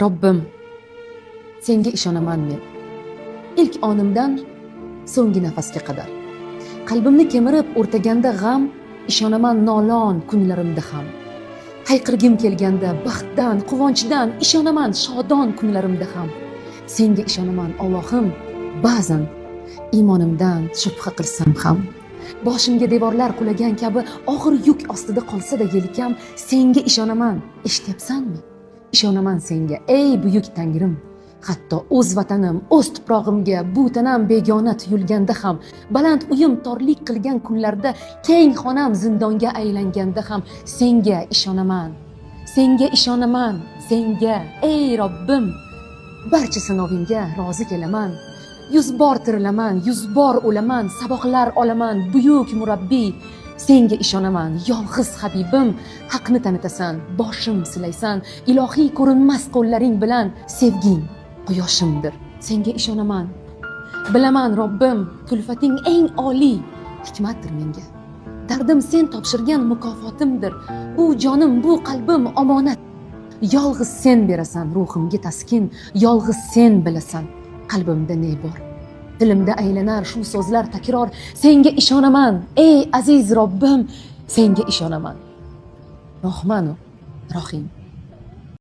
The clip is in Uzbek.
Robbim, senga ishonaman men. İlk onimdan so'nggi nafasga qadar. Qalbimni kemirib o'rtaganda g'am, ishonaman nolon kunlarimda ham. Hayqirgim kelganda baxtdan, quvonchdan, ishonaman shodon kunlarimda ham. Senga ishonaman Allohim, ba'zan iymonimdan shubha qilsam ham. Boshimga devorlar qulagan kabi og'ir yuk ostida qolsa-da yelkam, senga ishonaman. Eshityapsanmi? Ishonaman senga, ey buyuk Tangrim. Hatto o'z vatanim, o'z tuprog'imga bu tanam begona tuyulganda ham, baland uyim torlik qilgan kunlarda, keng xonam zindonga aylanganda ham senga ishonaman. Senga ishonaman, senga, ey Robbim. Barcha sinovingga rozi kelaman. 100 bor tirilaman, 100 bor o'laman, saboqlar olaman, buyuk murabbiy. Senga ishonaman, yolg'iz Habibim, haqni tanitasan, boshim silaysan, ilohiy ko'rinmas qo'llaring bilan sevging quyoshimdir. Senga ishonaman. Bilaman Robbim, kulfating eng oliy hikmatdir menga. Dardim sen topshirgan mukofotimdir. Bu jonim, bu qalbim omonat. Yolg'iz sen berasan ruhimga taskin, yolg'iz sen bilasan qalbimda ne bor. Dilimda aylanar shu so'zlar takror, senga ishonaman, ey aziz Robbim, senga ishonaman. Rohmanu Rohim.